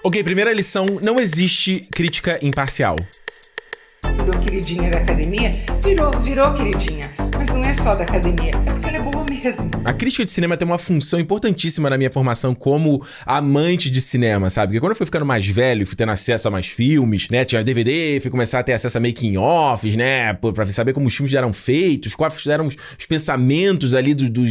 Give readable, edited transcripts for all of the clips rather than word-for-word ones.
Ok, primeira lição, não existe crítica imparcial. Virou queridinha da academia? Virou queridinha. Mas não é só da academia, porque ela é boa mesmo. A crítica de cinema tem uma função importantíssima na minha formação como amante de cinema, sabe? Porque quando eu fui ficando mais velho, fui tendo acesso a mais filmes, né? Tinha DVD, fui começar a ter acesso a making-offs, né? Pra saber como os filmes eram feitos, quais eram os pensamentos ali do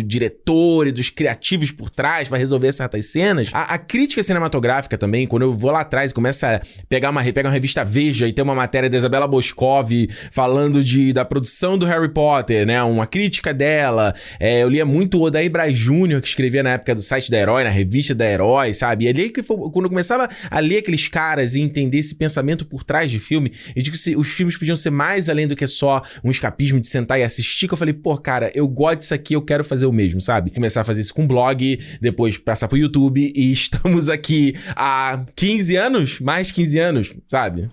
diretor e dos criativos por trás pra resolver certas cenas. A crítica cinematográfica também, quando eu vou lá atrás e começo a pega uma revista Veja e tem uma matéria da Isabella Boscov falando da produção do Harry Potter, né? Uma crítica dela. Eu lia muito o Odair Braz Jr., que escrevia na época do site da Herói, na revista da Herói, sabe? E ali quando eu começava a ler aqueles caras e entender esse pensamento por trás de filme, e de que os filmes podiam ser mais além do que só um escapismo de sentar e assistir, que eu falei, pô, cara, eu gosto disso aqui, eu quero fazer o mesmo, sabe? Começar a fazer isso com blog, depois passar pro YouTube, e estamos aqui há 15 anos, mais 15 anos, sabe?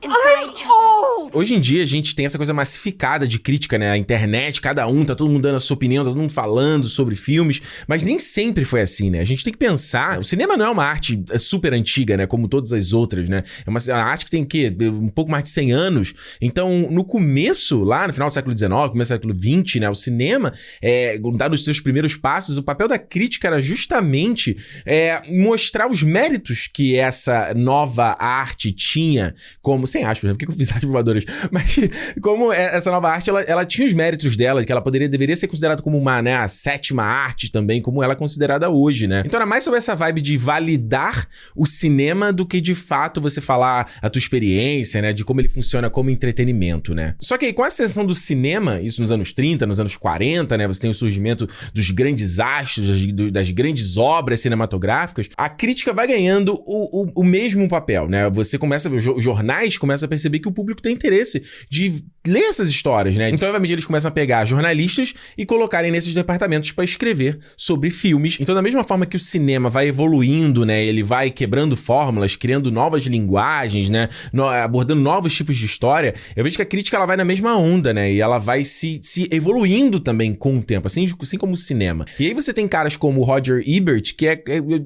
Hoje em dia a gente tem essa coisa massificada de crítica, né? A internet, tá todo mundo dando a sua opinião, tá todo mundo falando sobre filmes, mas nem sempre foi assim, né? A gente tem que pensar, o cinema não é uma arte super antiga, né? Como todas as outras, né? É uma arte que tem, um pouco mais de 100 anos. Então, no começo, lá no final do século XIX, começo do século XX, né? O cinema, dado os seus primeiros passos, o papel da crítica era justamente mostrar os méritos que essa nova arte tinha, como, sem aspas, né? Por que eu fiz aspas voadoras? Mas como essa nova arte, ela tinha os méritos dela, que ela deveria ser considerada como uma, né, a sétima arte também, como ela é considerada hoje, né? Então era mais sobre essa vibe de validar o cinema do que de fato você falar a tua experiência, né, de como ele funciona como entretenimento, né? Só que aí, com a ascensão do cinema, isso nos anos 30, nos anos 40, né, você tem o surgimento dos grandes astros, das grandes obras cinematográficas, a crítica vai ganhando o mesmo papel, né? Os jornais começam a perceber que o público tem interesse de ler essas histórias, né? Então, obviamente, eles começam a pegar jornalistas e colocarem nesses departamentos para escrever sobre filmes. Então, da mesma forma que o cinema vai evoluindo, né? Ele vai quebrando fórmulas, criando novas linguagens, né? Abordando novos tipos de história. Eu vejo que a crítica, ela vai na mesma onda, né? E ela vai se evoluindo também com o tempo, assim como o cinema. E aí você tem caras como o Roger Ebert, que é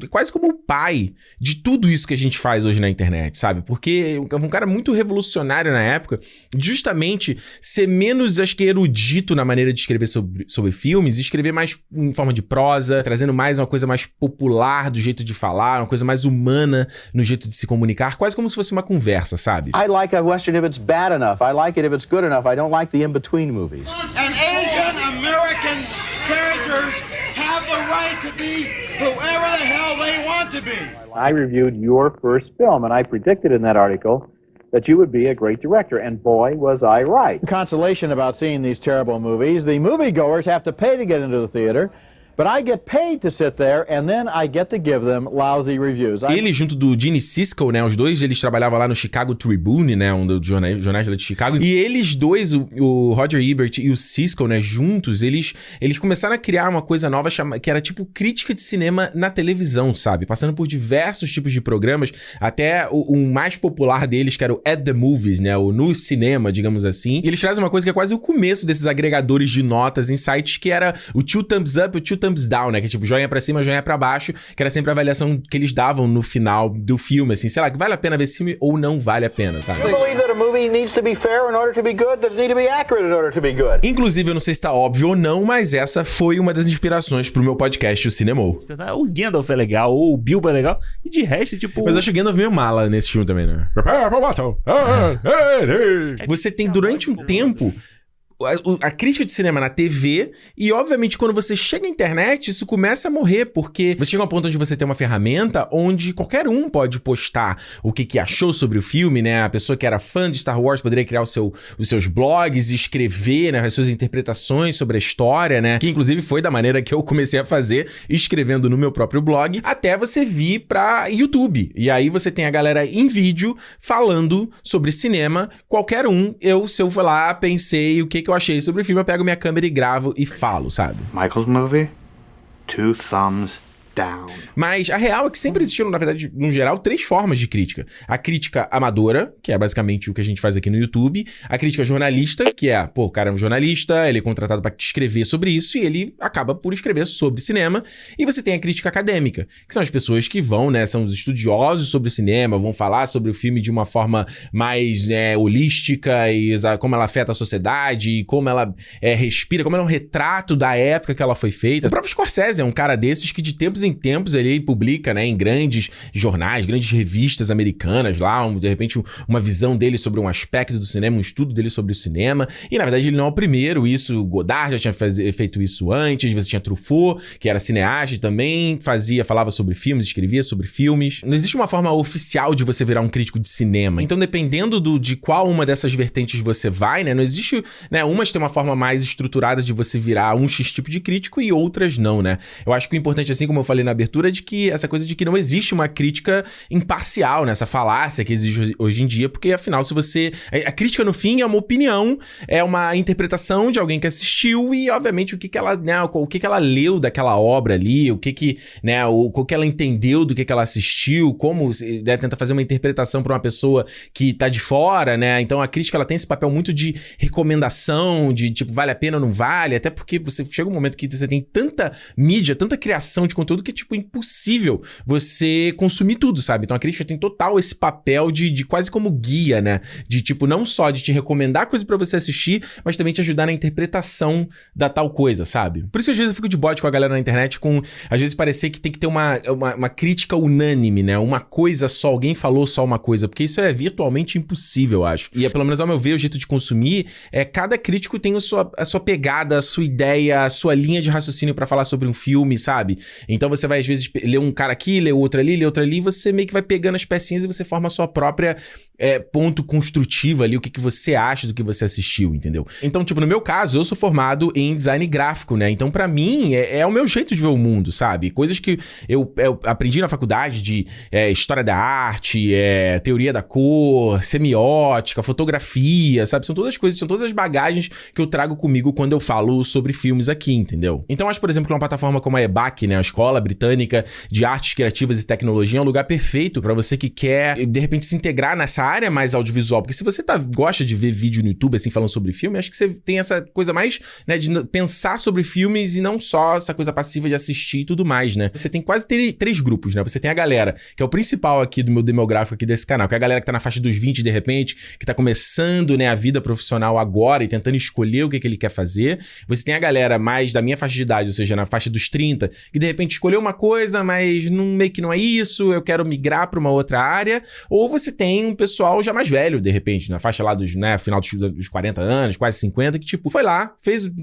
quase como o pai de tudo isso que a gente faz hoje na internet, sabe? Porque é um cara muito revolucionário na época, justamente ser menos, acho que, erudito na maneira de escrever sobre filmes, e escrever mais em forma de prosa, trazendo mais uma coisa mais popular do jeito de falar, uma coisa mais humana no jeito de se comunicar, quase como se fosse uma conversa, sabe? I like a Western if it's bad enough. I like it if it's good enough. I don't like the in-between movies. And Asian American characters have the right to be whoever the hell they want to be. I reviewed your first film, and I predicted in that article that you would be a great director, and boy, was I right. Consolation about seeing these terrible movies. The moviegoers have to pay to get into the theater, but I get paid to sit there, and then I get to give them lousy reviews. Ele, junto do Gene Siskel, né, os dois, eles trabalhavam lá no Chicago Tribune, né, um dos jornais lá de Chicago, e eles dois, o Roger Ebert e o Siskel, né, juntos, eles começaram a criar uma coisa nova que era tipo crítica de cinema na televisão, sabe, passando por diversos tipos de programas, até o mais popular deles, que era o At the Movies, né, o No Cinema, digamos assim, e eles trazem uma coisa que é quase o começo desses agregadores de notas em sites, que era o Two Thumbs Up e o Two Thumbs Down, né? Que é tipo, joinha pra cima, joinha pra baixo, que era sempre a avaliação que eles davam no final do filme, assim, sei lá, que vale a pena ver esse filme ou não vale a pena, sabe? You believe that a movie needs to be fair in order to be good? Does it need to be accurate in order to be good? Inclusive, eu não sei se tá óbvio ou não, mas essa foi uma das inspirações pro meu podcast, o Cinemou. O Gandalf é legal, ou o Bilbo é legal, e de resto, tipo... Mas eu acho o Gandalf meio mala nesse filme também, né? Você tem, durante um tempo, a crítica de cinema na TV, e obviamente quando você chega à internet, isso começa a morrer, porque você chega a um ponto onde você tem uma ferramenta onde qualquer um pode postar o que achou sobre o filme, né? A pessoa que era fã de Star Wars poderia criar os seus blogs e escrever, né, as suas interpretações sobre a história, né? Que inclusive foi da maneira que eu comecei a fazer, escrevendo no meu próprio blog, até você vir pra YouTube. E aí você tem a galera em vídeo falando sobre cinema, qualquer um. Se eu for lá, pensei o que eu achei sobre o filme, eu pego minha câmera e gravo e falo, sabe? Michael's movie, Two Thumbs down. Mas a real é que sempre existiram, na verdade, no geral, 3 formas de crítica. A crítica amadora, que é basicamente o que a gente faz aqui no YouTube. A crítica jornalista, que é, pô, o cara é um jornalista, ele é contratado pra escrever sobre isso e ele acaba por escrever sobre cinema. E você tem a crítica acadêmica, que são as pessoas que vão, né, são os estudiosos sobre o cinema, vão falar sobre o filme de uma forma mais, né, holística e como ela afeta a sociedade, e como ela respira, como ela é um retrato da época que ela foi feita. O próprio Scorsese é um cara desses que de tempos em tempos ele publica, né, em grandes jornais, grandes revistas americanas lá, de repente uma visão dele sobre um aspecto do cinema, um estudo dele sobre o cinema. E na verdade ele não é o primeiro, isso, Godard já tinha feito isso antes, você tinha Truffaut, que era cineasta e também falava sobre filmes, escrevia sobre filmes. Não existe uma forma oficial de você virar um crítico de cinema. Então dependendo de qual uma dessas vertentes você vai, né, não existe, né, umas tem uma forma mais estruturada de você virar um X tipo de crítico e outras não, né? Eu acho que o importante, assim como eu falei na abertura, é de que essa coisa de que não existe uma crítica imparcial, né? Essa falácia que existe hoje em dia, porque afinal, se você... A crítica, no fim, é uma opinião, é uma interpretação de alguém que assistiu e, obviamente, o que ela, né, o que ela leu daquela obra ali, o que né, o que ela entendeu do que ela assistiu, como, né, tenta fazer uma interpretação para uma pessoa que tá de fora, né? Então, a crítica, ela tem esse papel muito de recomendação, de, tipo, vale a pena ou não vale, até porque você chega um momento que você tem tanta mídia, tanta criação de conteúdo que é, tipo, impossível você consumir tudo, sabe? Então a crítica tem total esse papel de quase como guia, né? De, tipo, não só de te recomendar coisa pra você assistir, mas também te ajudar na interpretação da tal coisa, sabe? Por isso, às vezes, eu fico de bode com a galera na internet com, às vezes, parecer que tem que ter uma crítica unânime, né? Uma coisa só, alguém falou só uma coisa, porque isso é virtualmente impossível, eu acho. E, pelo menos ao meu ver, o jeito de consumir cada crítico tem a sua pegada, a sua ideia, a sua linha de raciocínio pra falar sobre um filme, sabe? Então você vai, às vezes, ler um cara aqui, ler outro ali, e você meio que vai pegando as pecinhas e você forma a sua própria ponto construtivo ali, o que você acha do que você assistiu, entendeu? Então, tipo, no meu caso, eu sou formado em design gráfico, né? Então, pra mim, é o meu jeito de ver o mundo, sabe? Coisas que eu aprendi na faculdade de história da arte, teoria da cor, semiótica, fotografia, sabe? São todas as bagagens que eu trago comigo quando eu falo sobre filmes aqui, entendeu? Então, acho, por exemplo, que uma plataforma como a EBAC, né? A Escola Britânica de Artes Criativas e Tecnologia, é um lugar perfeito pra você que quer, de repente, se integrar nessa área mais audiovisual. Porque se você gosta de ver vídeo no YouTube, assim, falando sobre filme, acho que você tem essa coisa mais, né, de pensar sobre filmes e não só essa coisa passiva de assistir e tudo mais, né? Você tem quase 3 grupos, né? Você tem a galera, que é o principal aqui do meu demográfico aqui desse canal, que é a galera que tá na faixa dos 20, de repente, que tá começando, né, a vida profissional agora e tentando escolher o que ele quer fazer. Você tem a galera mais da minha faixa de idade, ou seja, na faixa dos 30, que de repente escolheu uma coisa, mas meio que não é isso, eu quero migrar pra uma outra área. Ou você tem um pessoal já mais velho, de repente, na faixa lá dos, né, final dos 40 anos, quase 50, que tipo, foi lá,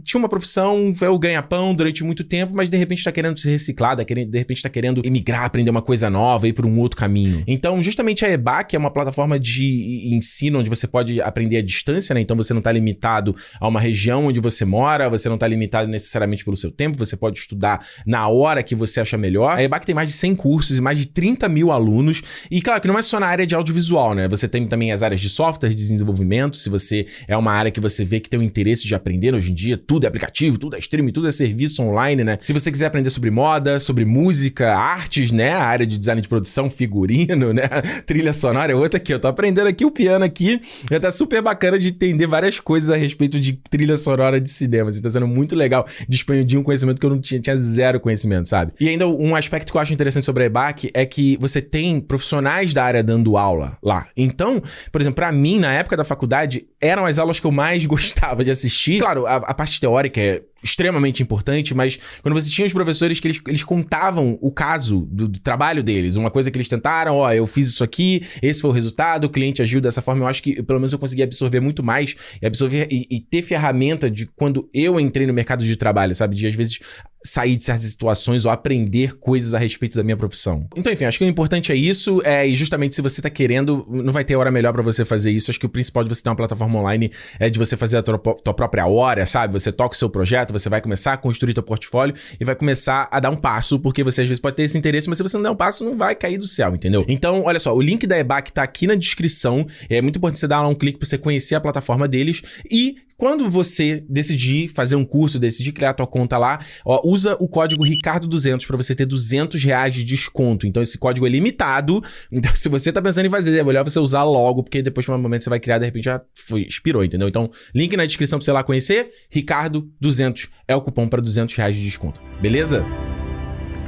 tinha uma profissão, foi o ganha-pão durante muito tempo, mas de repente tá querendo se reciclar, de repente tá querendo emigrar, aprender uma coisa nova, ir pra um outro caminho. Então, justamente a EBAC é uma plataforma de ensino onde você pode aprender à distância, né? Então você não tá limitado a uma região onde você mora, você não tá limitado necessariamente pelo seu tempo, você pode estudar na hora que você acha melhor. A EBAC tem mais de 100 cursos e mais de 30 mil alunos. E claro que não é só na área de audiovisual, né? Você tem também as áreas de software, de desenvolvimento. Se você é uma área que você vê que tem um interesse de aprender hoje em dia, tudo é aplicativo, tudo é streaming, tudo é serviço online, né? Se você quiser aprender sobre moda, sobre música, artes, né? A área de design de produção, figurino, né? Trilha sonora é outra aqui. Eu tô aprendendo aqui o piano aqui. Já tá super bacana de entender várias coisas a respeito de trilha sonora de cinema. Assim, tá sendo muito legal de expandir um conhecimento que eu não tinha zero conhecimento, sabe? E ainda um aspecto que eu acho interessante sobre a EBAC é que você tem profissionais da área dando aula lá. Então, por exemplo, pra mim, na época da faculdade, eram as aulas que eu mais gostava de assistir. Claro, a parte teórica é extremamente importante, mas quando você tinha os professores que eles contavam o caso do trabalho deles, uma coisa que eles tentaram, eu fiz isso aqui, esse foi o resultado, o cliente agiu dessa forma, eu acho que pelo menos eu consegui absorver muito mais e absorver e ter ferramenta de quando eu entrei no mercado de trabalho, sabe? De às vezes sair de certas situações ou aprender coisas a respeito da minha profissão. Então, enfim, acho que o importante é isso, e justamente se você tá querendo, não vai ter hora melhor pra você fazer isso. Acho que o principal de você ter uma plataforma online é de você fazer a tua própria hora, sabe? Você toca o seu projeto, você vai começar a construir teu portfólio e vai começar a dar um passo, porque você às vezes pode ter esse interesse, mas se você não der um passo, não vai cair do céu, entendeu? Então, olha só, o link da EBAC tá aqui na descrição, é muito importante você dar lá um clique pra você conhecer a plataforma deles e quando você decidir fazer um curso, decidir criar a tua conta lá, ó, usa o código Ricardo200 pra você ter R$200 de desconto. Então esse código é limitado. Então se você tá pensando em fazer, é melhor você usar logo, porque depois de um momento você vai criar, de repente já expirou, entendeu? Então link na descrição pra você lá conhecer. Ricardo200 é o cupom pra R$200 de desconto. Beleza?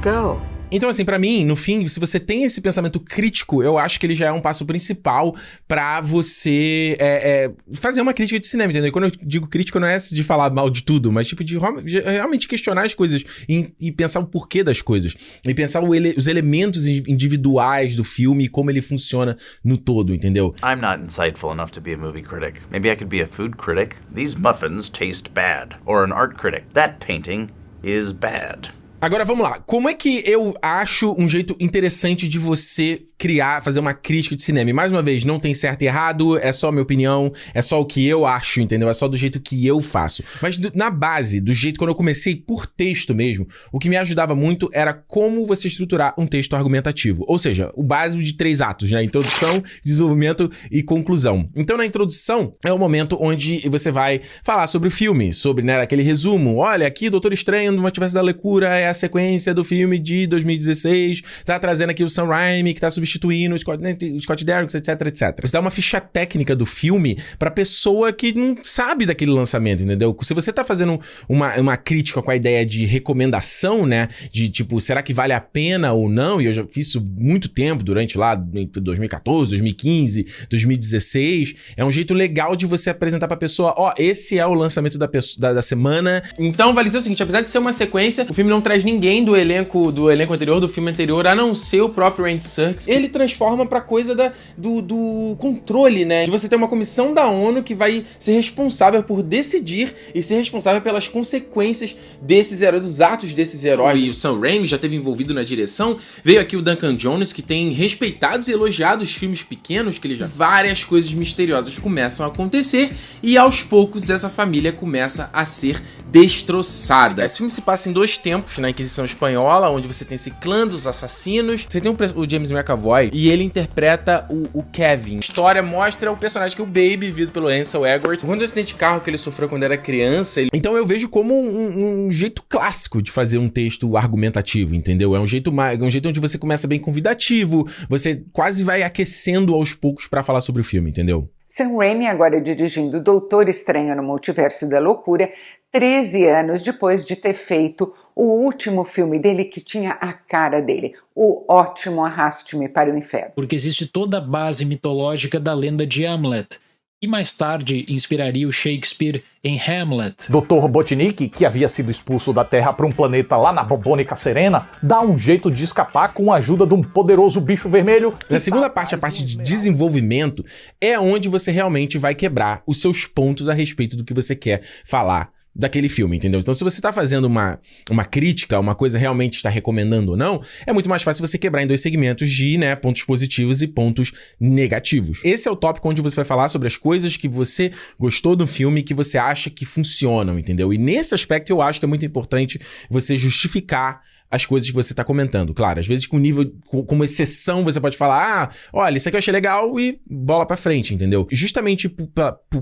Go. Então, assim, pra mim, no fim, se você tem esse pensamento crítico, eu acho que ele já é um passo principal pra você fazer uma crítica de cinema, entendeu? E quando eu digo crítica, não é de falar mal de tudo, mas tipo de realmente questionar as coisas e pensar o porquê das coisas. E pensar os elementos individuais do filme e como ele funciona no todo, entendeu? I'm not insightful enough to be a movie critic. Maybe I could be a food critic. These muffins taste bad. Or an art critic. That painting is bad. Agora vamos lá, como é que eu acho um jeito interessante de você fazer uma crítica de cinema? E mais uma vez, não tem certo e errado, é só minha opinião, é só o que eu acho, entendeu? É só do jeito que eu faço. Mas na base, do jeito quando eu comecei por texto mesmo, o que me ajudava muito era como você estruturar um texto argumentativo. Ou seja, o básico de 3 atos, né? Introdução, desenvolvimento e conclusão. Então na introdução é o momento onde você vai falar sobre o filme, sobre, né, aquele resumo. Olha, aqui Doutor Estranho no Multiverso da Loucura é a sequência do filme de 2016, tá trazendo aqui o Sam Raimi, que tá substituindo o Scott Derrickson, etc, etc. Você dá uma ficha técnica do filme pra pessoa que não sabe daquele lançamento, entendeu? Se você tá fazendo uma crítica com a ideia de recomendação, né, de tipo, será que vale a pena ou não, e eu já fiz isso muito tempo, durante lá, 2014, 2015, 2016, é um jeito legal de você apresentar pra pessoa, ó, esse é o lançamento da semana. Então, vale dizer o seguinte, apesar de ser uma sequência, o filme não traz ninguém do elenco anterior, do filme anterior, a não ser o próprio Andy Serkis. Ele transforma pra coisa do controle, né? De você ter uma comissão da ONU que vai ser responsável por decidir e ser responsável pelas consequências desses heróis, dos atos desses heróis. E o Sam Raimi já esteve envolvido na direção. Veio aqui o Duncan Jones, que tem respeitados e elogiados filmes pequenos, que ele já... Várias coisas misteriosas começam a acontecer e aos poucos essa família começa a ser destroçada. Esse filme se passa em 2 tempos, na Inquisição Espanhola, onde você tem esse clã dos assassinos. Você tem o James McAvoy e ele interpreta o Kevin. A história mostra o personagem que é o Baby, vivido pelo Ansel Elgort. Quando o acidente de carro que ele sofreu quando era criança, então eu vejo como um jeito clássico de fazer um texto argumentativo, entendeu? É um jeito onde você começa bem convidativo, você quase vai aquecendo aos poucos pra falar sobre o filme, entendeu? Sam Raimi agora dirigindo Doutor Estranho no Multiverso da Loucura, 13 anos depois de ter feito o último filme dele que tinha a cara dele, o ótimo Arraste-me para o Inferno. Porque existe toda a base mitológica da lenda de Hamlet, e mais tarde inspiraria o Shakespeare em Hamlet. Dr. Robotnik, que havia sido expulso da Terra para um planeta lá na Bobônica Serena, dá um jeito de escapar com a ajuda de um poderoso bicho vermelho. Na segunda parte, a parte de desenvolvimento, é onde você realmente vai quebrar os seus pontos a respeito do que você quer falar daquele filme, entendeu? Então, se você tá fazendo uma crítica, uma coisa realmente está recomendando ou não, é muito mais fácil você quebrar em 2 segmentos de, né, pontos positivos e pontos negativos. Esse é o tópico onde você vai falar sobre as coisas que você gostou do filme e que você acha que funcionam, entendeu? E nesse aspecto eu acho que é muito importante você justificar as coisas que você tá comentando. Claro, às vezes com nível, como exceção, você pode falar, olha, isso aqui eu achei legal e bola pra frente, entendeu? Justamente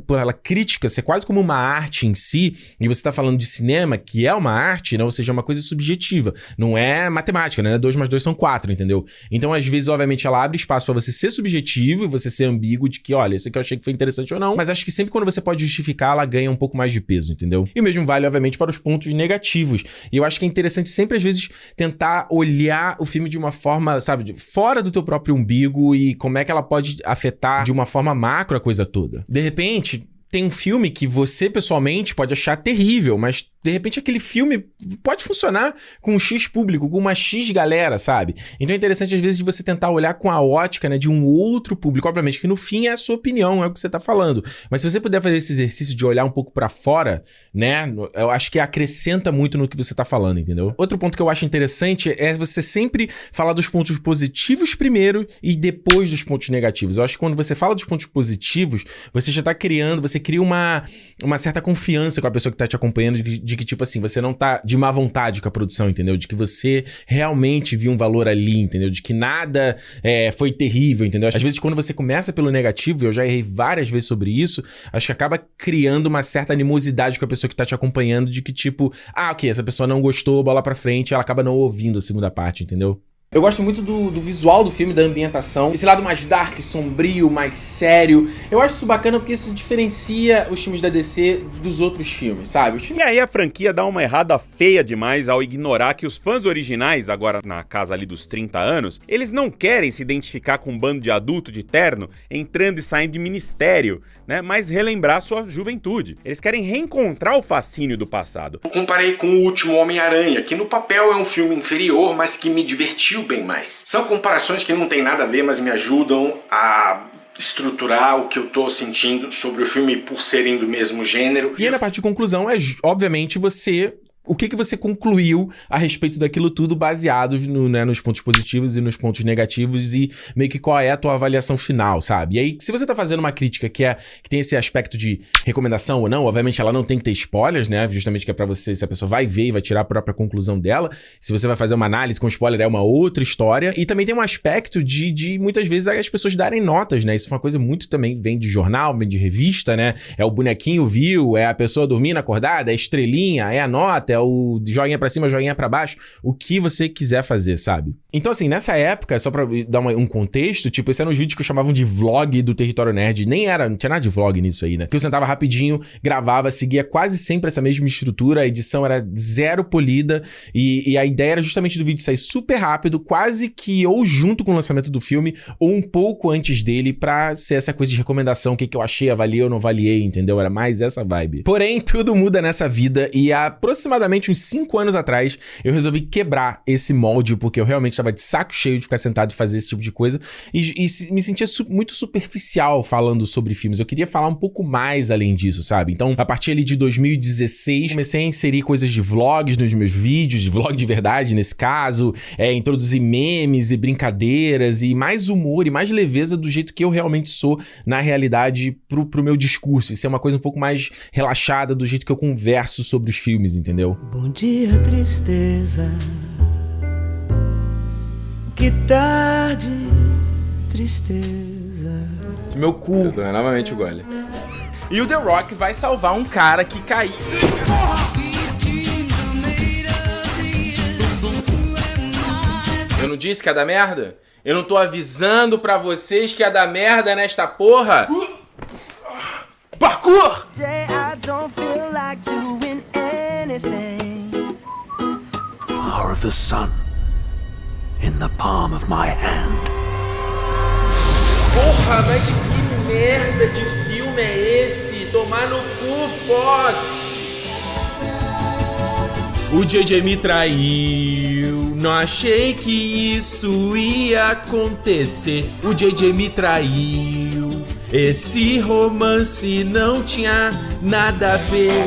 pela crítica ser quase como uma arte em si, e você tá falando de cinema, que é uma arte, né? Ou seja, é uma coisa subjetiva, não é matemática, né? 2 mais 2 são 4, entendeu? Então, às vezes, obviamente, ela abre espaço pra você ser subjetivo e você ser ambíguo de que, olha, isso aqui eu achei que foi interessante ou não, mas acho que sempre quando você pode justificar, ela ganha um pouco mais de peso, entendeu? E o mesmo vale, obviamente, para os pontos negativos. E eu acho que é interessante sempre, às vezes, tentar olhar o filme de uma forma, sabe, fora do teu próprio umbigo e como é que ela pode afetar de uma forma macro a coisa toda. De repente, tem um filme que você, pessoalmente, pode achar terrível, mas de repente aquele filme pode funcionar com um X público, com uma X galera, sabe? Então é interessante às vezes de você tentar olhar com a ótica, né, de um outro público. Obviamente que no fim é a sua opinião, é o que você tá falando. Mas se você puder fazer esse exercício de olhar um pouco pra fora, né, eu acho que acrescenta muito no que você tá falando, entendeu? Outro ponto que eu acho interessante é você sempre falar dos pontos positivos primeiro e depois dos pontos negativos. Eu acho que quando você fala dos pontos positivos, você já tá criando, você cria uma certa confiança com a pessoa que tá te acompanhando de de que, tipo assim, você não tá de má vontade com a produção, entendeu? De que você realmente viu um valor ali, entendeu? De que nada foi terrível, entendeu? Às vezes, quando você começa pelo negativo, eu já errei várias vezes sobre isso, acho que acaba criando uma certa animosidade com a pessoa que tá te acompanhando, de que, tipo, ok, essa pessoa não gostou, bola pra frente, ela acaba não ouvindo a segunda parte, entendeu? Eu gosto muito do visual do filme, da ambientação. Esse lado mais dark, sombrio, mais sério. Eu acho isso bacana porque isso diferencia os filmes da DC dos outros filmes, sabe? E aí a franquia dá uma errada feia demais ao ignorar que os fãs originais, agora na casa ali dos 30 anos, eles não querem se identificar com um bando de adulto de terno entrando e saindo de ministério, né? Mas relembrar sua juventude. Eles querem reencontrar o fascínio do passado. Eu comparei com o último Homem-Aranha, que no papel é um filme inferior, mas que me divertiu bem mais. São comparações que não tem nada a ver, mas me ajudam a estruturar o que eu tô sentindo sobre o filme por serem do mesmo gênero. E aí na parte de conclusão obviamente, o que você concluiu a respeito daquilo tudo baseados nos pontos positivos e nos pontos negativos e meio que qual é a tua avaliação final, sabe? E aí, se você tá fazendo uma crítica que tem esse aspecto de recomendação ou não, obviamente ela não tem que ter spoilers, né? Justamente que é pra você, se a pessoa vai ver e vai tirar a própria conclusão dela. Se você vai fazer uma análise com spoiler, é uma outra história. E também tem um aspecto de muitas vezes as pessoas darem notas, né? Isso foi uma coisa muito também, vem de jornal, vem de revista, né? É o bonequinho viu, é a pessoa dormindo acordada, é a estrelinha, é a nota, é o joinha pra cima, joinha pra baixo, o que você quiser fazer, sabe? Então, assim, nessa época, só pra dar um contexto, tipo, esses eram os vídeos que eu chamava de vlog do Território Nerd, não tinha nada de vlog nisso aí, né? Que eu sentava rapidinho, gravava, seguia quase sempre essa mesma estrutura, a edição era zero polida, e a ideia era justamente do vídeo sair super rápido, quase que ou junto com o lançamento do filme, ou um pouco antes dele, pra ser essa coisa de recomendação, o que eu achei, avaliei ou não avaliei, entendeu? Era mais essa vibe. Porém, tudo muda nessa vida, e aproximadamente uns 5 anos atrás, eu resolvi quebrar esse molde, porque eu realmente tava de saco cheio de ficar sentado e fazer esse tipo de coisa, e me sentia muito superficial falando sobre filmes. Eu queria falar um pouco mais além disso, sabe? Então, a partir ali de 2016, comecei a inserir coisas de vlogs nos meus vídeos, de vlog de verdade nesse caso, introduzir memes e brincadeiras, e mais humor e mais leveza do jeito que eu realmente sou na realidade pro meu discurso, e ser uma coisa um pouco mais relaxada do jeito que eu converso sobre os filmes, entendeu? Bom dia, tristeza. Que tarde, tristeza. Meu cu. Novamente o gole. E o The Rock vai salvar um cara que caiu. Eu não disse que ia dar merda? Eu não tô avisando pra vocês que ia dar merda nesta porra? Parkour! Power of the sun in the palm of my hand. Porra, mas que merda de filme é esse? Tomar no cu, Fox! O JJ me traiu, não achei que isso ia acontecer. O JJ me traiu, esse romance não tinha nada a ver.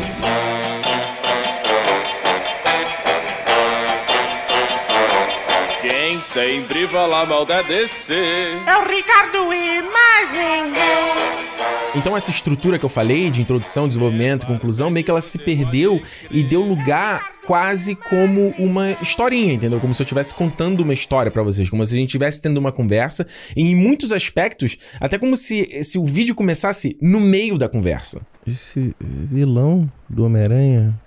Quem sempre fala mal da DC é o Ricardo Imagem. Então essa estrutura que eu falei de introdução, desenvolvimento, conclusão, meio que ela se perdeu e deu lugar quase como uma historinha, entendeu? Como se eu estivesse contando uma história pra vocês, como se a gente estivesse tendo uma conversa, e em muitos aspectos, até como se o vídeo começasse no meio da conversa. Esse vilão do Homem-Aranha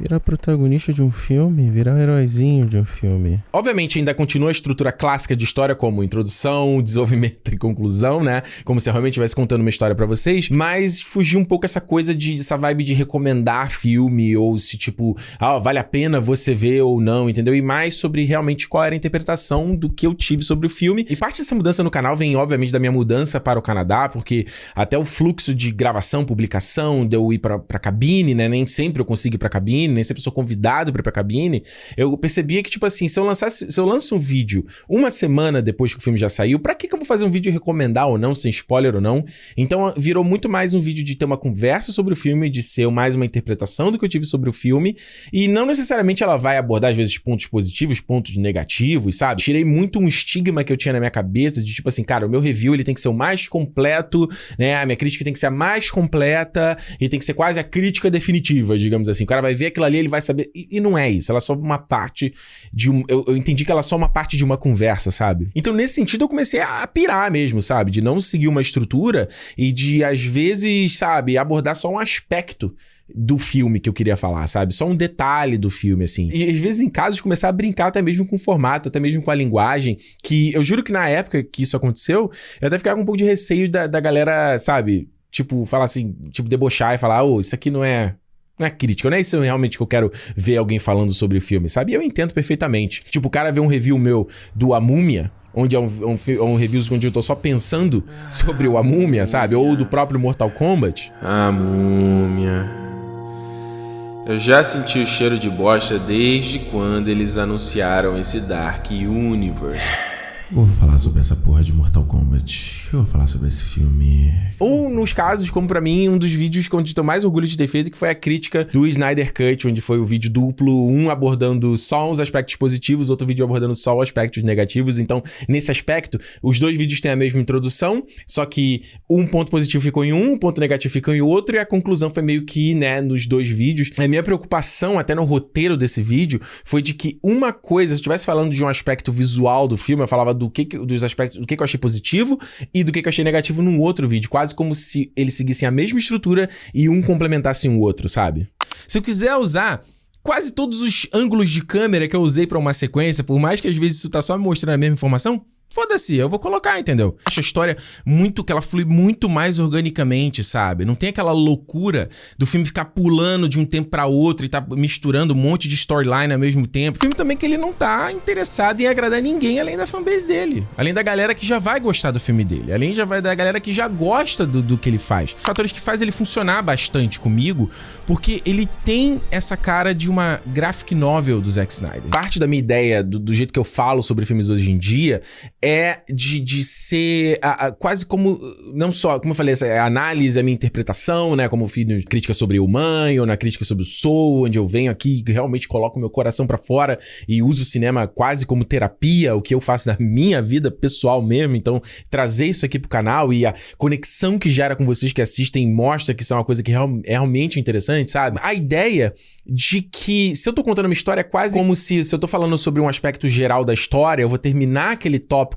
virar protagonista de um filme, virar um heróizinho de um filme. Obviamente ainda continua a estrutura clássica de história, como introdução, desenvolvimento e conclusão, né? Como se eu realmente estivesse contando uma história pra vocês, mas fugiu um pouco essa coisa essa vibe de recomendar filme, ou se tipo, vale a pena você ver ou não, entendeu? E mais sobre realmente qual era a interpretação do que eu tive sobre o filme. E parte dessa mudança no canal vem, obviamente, da minha mudança para o Canadá, porque até o fluxo de gravação, publicação, de eu ir pra cabine, né? Nem sempre eu consigo ir pra cabine, cabine, nem sempre sou convidado pra ir pra cabine, eu percebia que, tipo assim, se eu lanço um vídeo uma semana depois que o filme já saiu, pra que eu vou fazer um vídeo recomendar ou não, sem spoiler ou não? Então virou muito mais um vídeo de ter uma conversa sobre o filme, de ser mais uma interpretação do que eu tive sobre o filme, e não necessariamente ela vai abordar, às vezes, pontos positivos, pontos negativos, sabe? Tirei muito um estigma que eu tinha na minha cabeça de, tipo assim, cara, o meu review, ele tem que ser o mais completo, né? A minha crítica tem que ser a mais completa e tem que ser quase a crítica definitiva, digamos assim. O cara vai ver aquilo ali, ele vai saber... E não é isso, ela é só uma parte de um... Eu entendi que ela é só uma parte de uma conversa, sabe? Então, nesse sentido, eu comecei a pirar mesmo, sabe? De não seguir uma estrutura e de, às vezes, sabe, abordar só um aspecto do filme que eu queria falar, sabe? Só um detalhe do filme, assim. E às vezes em casos começar a brincar até mesmo com o formato, até mesmo com a linguagem, que eu juro que na época que isso aconteceu, eu até ficava com um pouco de receio da galera, sabe? Tipo, falar assim, tipo, debochar e falar, isso aqui não é crítica, não é isso realmente que eu quero ver alguém falando sobre o filme, sabe? E eu entendo perfeitamente. Tipo, o cara vê um review meu do A Múmia, onde é um review onde eu tô só pensando sobre o A Múmia, sabe? Ou do próprio Mortal Kombat. A Múmia... Eu já senti o cheiro de bosta desde quando eles anunciaram esse Dark Universe. Vou falar sobre essa porra de Mortal Kombat. Eu vou falar sobre esse filme. Ou nos casos, como pra mim, um dos vídeos que eu tenho mais orgulho de ter feito, que foi a crítica do Snyder Cut, onde foi o vídeo duplo, um abordando só os aspectos positivos, outro vídeo abordando só os aspectos negativos. Então, nesse aspecto, os dois vídeos têm a mesma introdução, só que um ponto positivo ficou em um ponto negativo ficou em outro, e a conclusão foi meio que, né, nos dois vídeos. A minha preocupação, até no roteiro desse vídeo, foi de que uma coisa, se eu estivesse falando de um aspecto visual do filme, eu falava dos aspectos, do que eu achei positivo e do que eu achei negativo num outro vídeo, quase como se eles seguissem a mesma estrutura e um complementasse o outro, sabe? Se eu quiser usar quase todos os ângulos de câmera que eu usei pra uma sequência, por mais que às vezes isso tá só me mostrando a mesma informação, foda-se, eu vou colocar, entendeu? Acho a história que ela flui muito mais organicamente, sabe? Não tem aquela loucura do filme ficar pulando de um tempo pra outro e tá misturando um monte de storyline ao mesmo tempo. Filme também que ele não tá interessado em agradar ninguém além da fanbase dele. Além da galera que já vai gostar do filme dele. Além da galera que já gosta do que ele faz. Fatores que faz ele funcionar bastante comigo, porque ele tem essa cara de uma graphic novel do Zack Snyder. Parte da minha ideia, do jeito que eu falo sobre filmes hoje em dia, é de ser quase como, não só, como eu falei, essa análise, a minha interpretação, né, como eu fiz na crítica sobre o Mãe, ou na crítica sobre o Soul, onde eu venho aqui e realmente coloco meu coração pra fora e uso o cinema quase como terapia, o que eu faço na minha vida pessoal mesmo. Então, trazer isso aqui pro canal e a conexão que gera com vocês que assistem mostra que isso é uma coisa que é realmente interessante, sabe? A ideia de que, se eu tô contando uma história, é quase como se eu tô falando sobre um aspecto geral da história, eu vou terminar aquele tópico,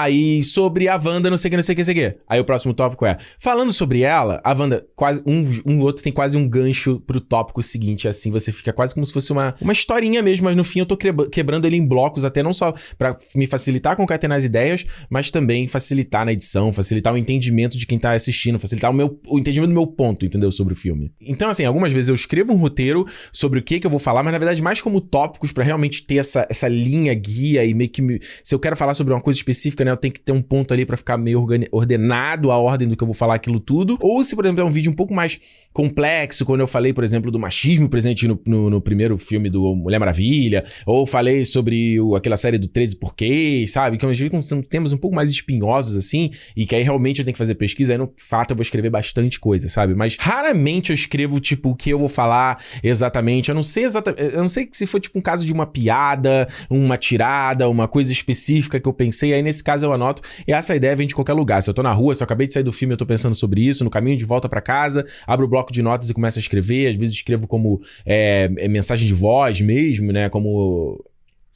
e sobre a Wanda, não sei o que. Aí o próximo tópico é, falando sobre ela, a Wanda, quase um outro tem quase um gancho pro tópico seguinte, assim, você fica quase como se fosse uma historinha mesmo, mas no fim eu tô quebrando ele em blocos, até não só pra me facilitar concatenar as ideias, mas também facilitar na edição, facilitar o entendimento de quem tá assistindo, facilitar o entendimento do meu ponto, entendeu, sobre o filme. Então, assim, algumas vezes eu escrevo um roteiro sobre o que eu vou falar, mas na verdade mais como tópicos pra realmente ter essa linha guia e meio que se eu quero falar sobre uma coisa específica, né, eu tenho que ter um ponto ali pra ficar meio ordenado a ordem do que eu vou falar aquilo tudo. Ou se, por exemplo, é um vídeo um pouco mais complexo, quando eu falei, por exemplo, do machismo presente no primeiro filme do Mulher Maravilha, ou falei sobre aquela série do 13 Porquês, sabe? Que às vezes são temas um pouco mais espinhosos, assim, e que aí realmente eu tenho que fazer pesquisa, aí no fato eu vou escrever bastante coisa, sabe? Mas raramente eu escrevo, tipo, o que eu vou falar exatamente. Eu não sei se foi, tipo, um caso de uma piada, uma tirada, uma coisa específica que eu pensei, aí nesse caso eu anoto, e essa ideia vem de qualquer lugar. Se eu tô na rua, se eu acabei de sair do filme, eu tô pensando sobre isso, no caminho de volta pra casa, abro o bloco de notas e começo a escrever, às vezes escrevo como mensagem de voz mesmo, né, como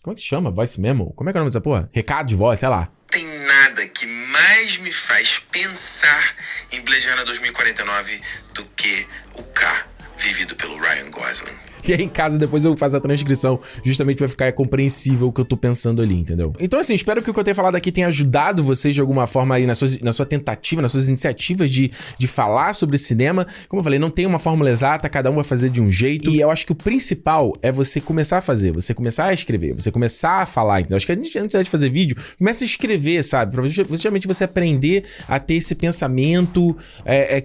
é que se chama? Voice memo? Como é que é o nome dessa porra? Recado de voz, sei lá. Tem nada que mais me faz pensar em Blade Runner 2049 do que o K vivido pelo Ryan Gosling. E aí em casa depois eu faço a transcrição, justamente pra ficar compreensível o que eu tô pensando ali, entendeu? Então assim, espero que o que eu tenho falado aqui tenha ajudado vocês de alguma forma aí na sua tentativa, nas suas iniciativas de falar sobre cinema. Como eu falei, não tem uma fórmula exata, cada um vai fazer de um jeito. E eu acho que o principal é você começar a fazer, você começar a escrever, você começar a falar, entendeu? Acho que a gente, antes de fazer vídeo, começa a escrever, sabe? Pra justamente você aprender a ter esse pensamento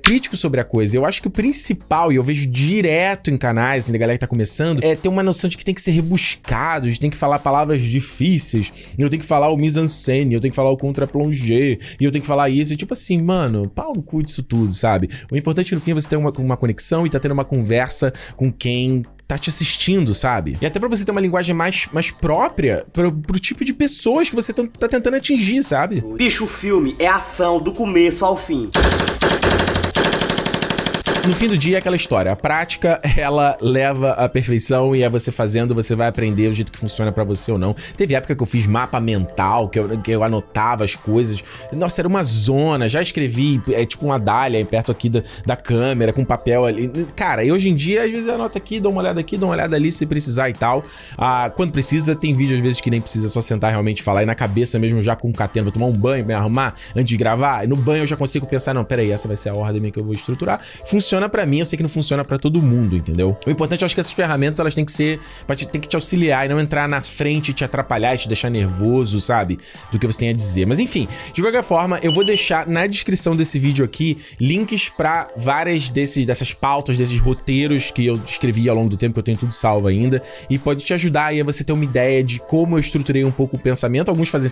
crítico sobre a coisa. Eu acho que o principal, e eu vejo direto em canais, assim, da galera que tá tá começando, é ter uma noção de que tem que ser rebuscado, de tem que falar palavras difíceis, eu tenho que falar o mise-en-scène, eu tenho que falar o contre-plongé, e eu tenho que falar isso, e tipo assim, mano, pau no cu disso tudo, sabe? O importante no fim é você ter uma conexão e tá tendo uma conversa com quem tá te assistindo, sabe? E até pra você ter uma linguagem mais própria pro tipo de pessoas que você tá tentando atingir, sabe? Bicho, o filme é ação do começo ao fim. No fim do dia é aquela história, a prática, ela leva à perfeição e é você fazendo, você vai aprender o jeito que funciona pra você ou não. Teve época que eu fiz mapa mental, que eu anotava as coisas. Nossa, era uma zona, já escrevi, tipo uma dália perto aqui da câmera, com papel ali. Cara, e hoje em dia, às vezes eu anoto aqui, dou uma olhada aqui, dou uma olhada ali, se precisar e tal. Quando precisa, tem vídeo às vezes que nem precisa, só sentar realmente e falar. E na cabeça mesmo, já concateno, vou tomar um banho, me arrumar antes de gravar. E no banho eu já consigo pensar, não, peraí, essa vai ser a ordem que eu vou estruturar. Funciona pra mim, eu sei que não funciona pra todo mundo, entendeu? O importante, eu acho que essas ferramentas, elas têm que ser, tem que te auxiliar e não entrar na frente e te atrapalhar e te deixar nervoso, sabe? Do que você tem a dizer. Mas enfim, de qualquer forma, eu vou deixar na descrição desse vídeo aqui links pra várias dessas pautas, desses roteiros que eu escrevi ao longo do tempo, que eu tenho tudo salvo ainda, e pode te ajudar aí a você ter uma ideia de como eu estruturei um pouco o pensamento. Alguns fazem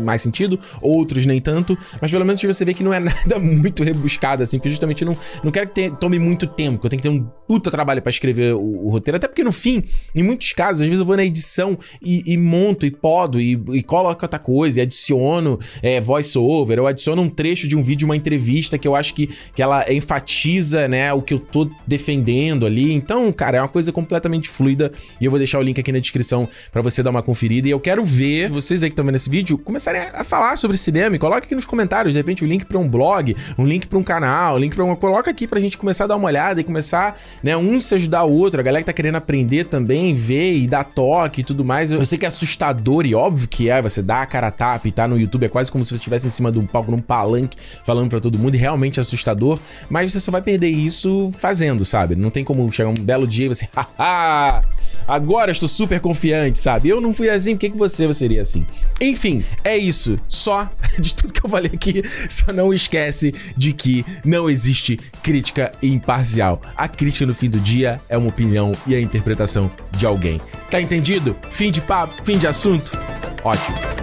mais sentido, outros nem tanto, mas pelo menos você vê que não é nada muito rebuscado, assim, porque justamente não quero que tome muito tempo, que eu tenho que ter um puta trabalho pra escrever o roteiro, até porque no fim, em muitos casos, às vezes eu vou na edição e monto e podo e coloco outra coisa, e adiciono voice over, ou adiciono um trecho de um vídeo, uma entrevista que eu acho que ela enfatiza, né, o que eu tô defendendo ali. Então, cara, é uma coisa completamente fluida, e eu vou deixar o link aqui na descrição pra você dar uma conferida, e eu quero ver vocês aí que estão vendo esse vídeo começarem a falar sobre cinema, e coloca aqui nos comentários, de repente, o link pra um blog, um link pra um canal, um link pra coloca aqui pra gente começar a dar uma olhada e começar, né, um se ajudar o outro, a galera que tá querendo aprender também, ver e dar toque e tudo mais. Eu sei que é assustador, e óbvio que você dá a cara a tapa e tá no YouTube, é quase como se você estivesse em cima de um palco, num palanque, falando pra todo mundo, e realmente é assustador, mas você só vai perder isso fazendo, sabe? Não tem como chegar um belo dia e você, haha, agora estou super confiante, sabe? Eu não fui assim, por que você seria assim? Enfim, é isso. Só de tudo que eu falei aqui, só não esquece de que não existe crítica imparcial. A crítica no fim do dia é uma opinião e a interpretação de alguém. Tá entendido? Fim de papo, fim de assunto? Ótimo.